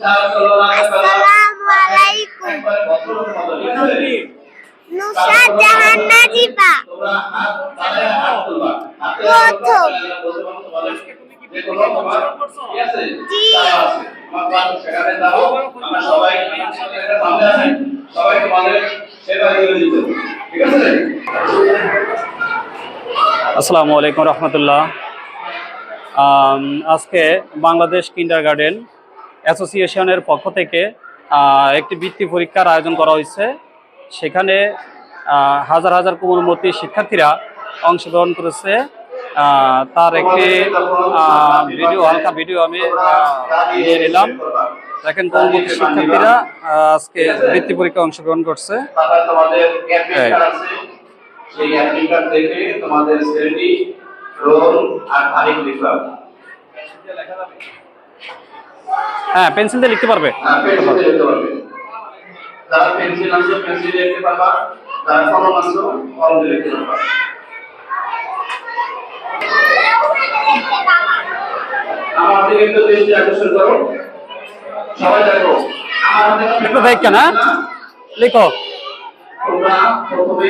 আসসালামু আলাইকুম। নুসরাত জাহান নাজিবা প্রথম। জি। আসসালামু আলাইকুম রহমতুল্লাহ। আজকে বাংলাদেশ কিন্ডারগার্টেন অ্যাসোসিয়েশনের পক্ষ থেকে একটি বৃত্তি পরীক্ষার আয়োজন করা হয়েছে। সেখানে হাজার হাজার কোমলমতি শিক্ষার্থীরা অংশগ্রহণ করেছে। তার একটি হালকা ভিডিও আমি নিয়ে নিলাম। দেখেন, কোমলমতি শিক্ষার্থীরা আজকে বৃত্তি পরীক্ষায় অংশগ্রহণ করছে। সেই অ্যাপ্লিকার থেকে তোমাদের শ্রেণী, রোল আর তারিখ লিখতে হবে। হ্যাঁ, পেন্সিল দিয়ে লিখতে পারবে। হ্যাঁ, পেন্সিল দিয়ে লিখতে পারবে। যারা পেন্সিল আছে পেন্সিল দিয়ে লিখতে পারবা, যারা কলম আছে কলম দিয়ে লিখতে পারবা। আমার দিকে একটু দৃষ্টি আকর্ষণ করো, সবাই দেখো। একটু দেখ না, লিখো। তোমরা প্রথমে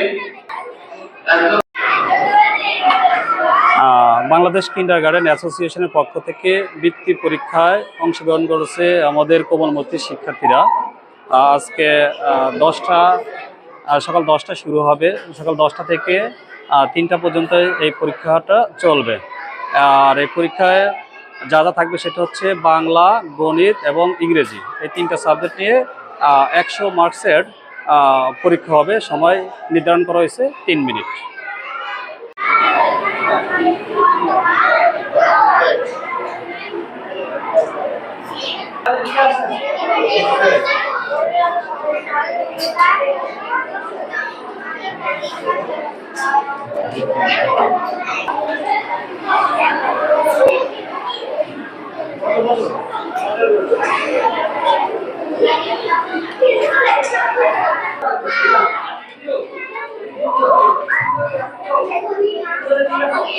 বাংলাদেশ কিন্ডারগার্টেন অ্যাসোসিয়েশনের পক্ষ থেকে বৃত্তি পরীক্ষায় অংশগ্রহণ করেছে আমাদের কোমলমতি শিক্ষার্থীরা। আজকে সকাল 10টা শুরু হবে। সকাল 10টা থেকে 3টা পর্যন্ত এই পরীক্ষাটা চলবে। আর এই পরীক্ষায় যা যা থাকবে সেটা হচ্ছে বাংলা, গণিত এবং ইংরেজি, এই 3টা সাবজেক্ট নিয়ে 100 মার্কসের পরীক্ষা হবে। সময় নির্ধারণ করা হয়েছে 3 মিনিট।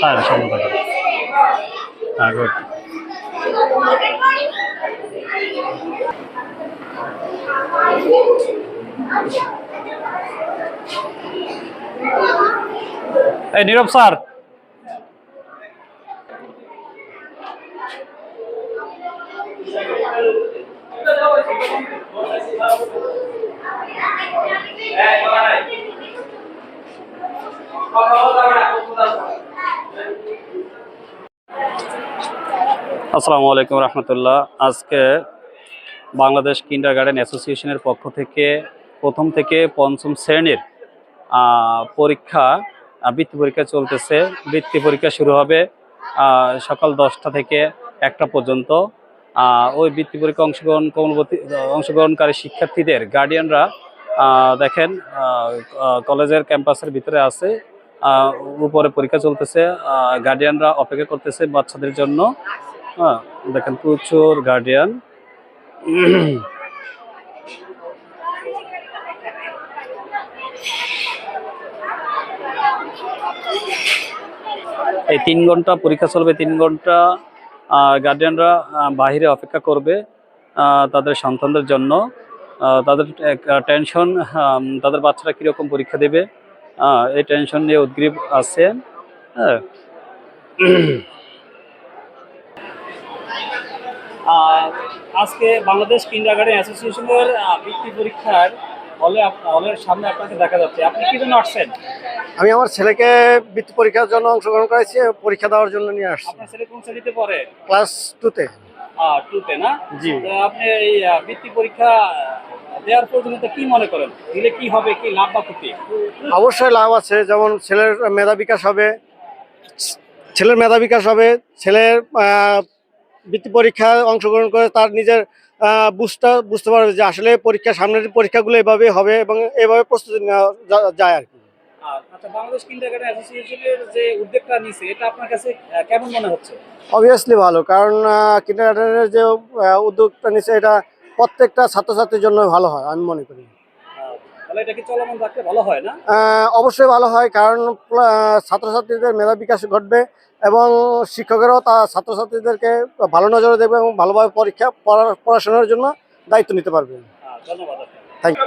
হ্যাঁ, সম্ভব। হ্যাঁ, গুড। এই নীরব স্যার, আসসালামু আলাইকুম রহমতুল্লাহ। আজকে বাংলাদেশ কিন্ডারগার্টেন অ্যাসোসিয়েশনের পক্ষ থেকে প্রথম থেকে পঞ্চম শ্রেণীর বৃত্তি পরীক্ষা চলতেছে। বৃত্তি পরীক্ষা শুরু হবে সকাল 10টা থেকে 1টা পর্যন্ত। ওই বৃত্তি পরীক্ষা অংশগ্রহণকারী শিক্ষার্থীদের গার্ডিয়ানরা দেখেন কলেজের ক্যাম্পাসের ভিতরে আছে। উপরে পরীক্ষা চলতেছে, গার্ডিয়ানরা অপেক্ষা করতেছে বাচ্চাদের জন্য। দেখেন প্রচুর গার্ডিয়ান। এই 3 ঘন্টা পরীক্ষা চলবে। 3 ঘন্টা গার্ডিয়ানরা বাহিরে অপেক্ষা করবে তাদের সন্তানদের জন্য। তাদের টেনশন, তাদের বাচ্চারা কীরকম পরীক্ষা দেবে এই টেনশন নিয়ে উদ্গ্রীব আছে। হ্যাঁ, আজকে বাংলাদেশ কিন্ডারগার্টেন অ্যাসোসিয়েশনের বৃত্তি পরীক্ষার হলের সামনে আপনাকে দেখা যাচ্ছে। আপনি কি জন্য আসছেন? আমি আমার ছেলেকে বৃত্তি পরীক্ষার জন্য অংশগ্রহণ করেছি, পরীক্ষা দেওয়ার জন্য নিয়ে আসছি। আপনার ছেলে কোন শ্রেণীতে পড়ে? ক্লাস 2-তে। 2-তে না? জি। আপনি এই বৃত্তি পরীক্ষা দেওয়ার প্রয়োজনীয়তা কি মনে করেন? দিলে কি হবে, কি লাভ বা ক্ষতি? অবশ্যই লাভ আছে, যেমন ছেলের মেধা বিকাশ হবে, ছেলের বৃত্তি পরীক্ষায় অংশগ্রহণ করে তার নিজের বুঝতে পারবে যে আসলে সামনের পরীক্ষাগুলো এভাবে হবে এবং এভাবে প্রস্তুতি নেওয়া যায় আর কি। আচ্ছা, বাংলাদেশ কিন্ডারগার্টেন অ্যাসোসিয়েশনের যে উদ্যোগটা নিছে এটা আপনার কাছে কেমন মনে হচ্ছে? অবভিয়াসলি ভালো, কারণ কিন্ডারগার্টেনের যে উদ্যোগটা নিছে এটা প্রত্যেকটা ছাত্রছাত্রীর জন্য ভালো হয় আমি মনে করি। তাহলে এটা কি চলমান রাখলে ভালো হয় না? অবশ্যই ভালো হয়, কারণ ছাত্রছাত্রীদের মেধা বিকাশ ঘটবে এবং শিক্ষকেরাও ছাত্রছাত্রীদেরকে ভালো নজরে দেখবে এবং ভালোভাবে পড়াশোনার জন্য দায়িত্ব নিতে পারবেন। ধন্যবাদ। Thank you.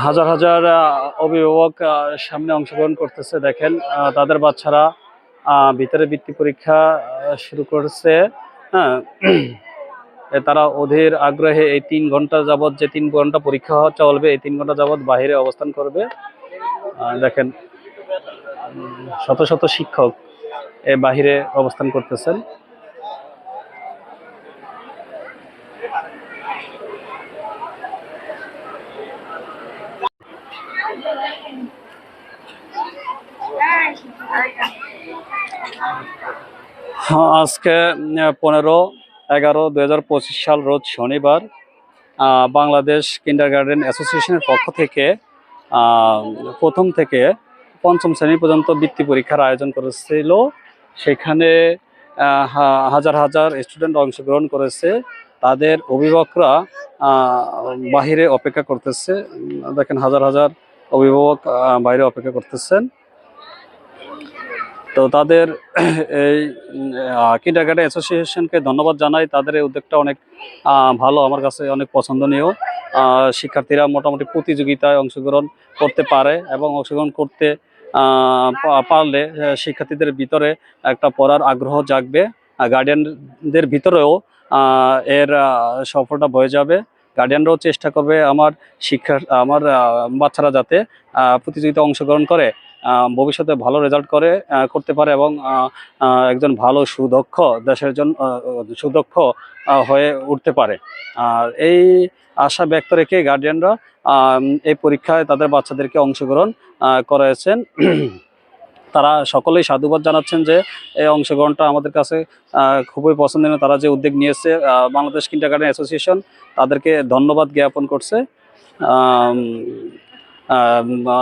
হাজার হাজার অভিভাবক সামনে অংশগ্রহণ করতেছে। দেখেন তাদের বাচ্চারা ভিতরে বৃত্তি পরীক্ষা শুরু করেছে। হ্যাঁ, তারা অধীর আগ্রহে এই 3 ঘন্টা যাবৎ, যে 3 ঘন্টা পরীক্ষা চলবে, এই 3 ঘন্টা যাবৎ বাইরে অবস্থান করবে। দেখেন শত শত শিক্ষক বাহিরে অবস্থান করতেছেন। আজকে 15/11/2025 সাল, রোজ শনিবার। বাংলাদেশ কিন্ডারগার্টেন অ্যাসোসিয়েশনের পক্ষ থেকে প্রথম থেকে পঞ্চম শ্রেণী পর্যন্ত বৃত্তি পরীক্ষার আয়োজন করেছিল। সেখানে হাজার হাজার স্টুডেন্ট অংশগ্রহণ করেছে। তাদের অভিভাবকরা বাহিরে অপেক্ষা করতেছে। দেখেন হাজার হাজার অভিভাবক বাইরে অপেক্ষা করতেছেন। তো তাদের এই কিন্ডারগার্টেন অ্যাসোসিয়েশনকে ধন্যবাদ জানাই। তাদের এই উদ্যোগটা অনেক ভালো, আমার কাছে অনেক পছন্দনীয়। শিক্ষার্থীরা মোটামুটি প্রতিযোগিতায় অংশগ্রহণ করতে পারে এবং অংশগ্রহণ করতে পারলে শিক্ষার্থীদের ভিতরে একটা পড়ার আগ্রহ জাগবে। গার্ডিয়ানদের ভিতরেও এর সফলতা বয়ে যাবে। গার্ডিয়ানরাও চেষ্টা করবে আমার বাচ্চারা যাতে প্রতিযোগিতায় অংশগ্রহণ করে ভবিষ্যতে ভালো রেজাল্ট করতে পারে এবং একজন ভালো সুদক্ষ দেশের জন্য সুদক্ষ হয়ে উঠতে পারে। আর এই আশা ব্যক্ত রেখে গার্ডিয়ানরা এই পরীক্ষায় তাদের বাচ্চাদেরকে অংশগ্রহণ করেছেন। তারা সকলেই সাধুবাদ জানাচ্ছেন যে এই অংশগ্রহণটা আমাদের কাছে খুবই পছন্দনীয়। তারা যে উদ্যোগ নিয়েছে, বাংলাদেশ কিন্ডারগার্টেন অ্যাসোসিয়েশন তাদেরকে ধন্যবাদ জ্ঞাপন করছে।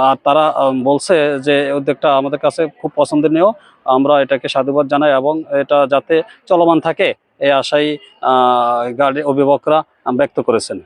আর তারা বলছে যে উদ্যোগটা আমাদের কাছে খুব পছন্দনীয়, আমরা এটাকে সাধুবাদ জানাই এবং এটা যাতে চলমান থাকে এই আশাই অভিভাবকরা ব্যক্ত করেছেন।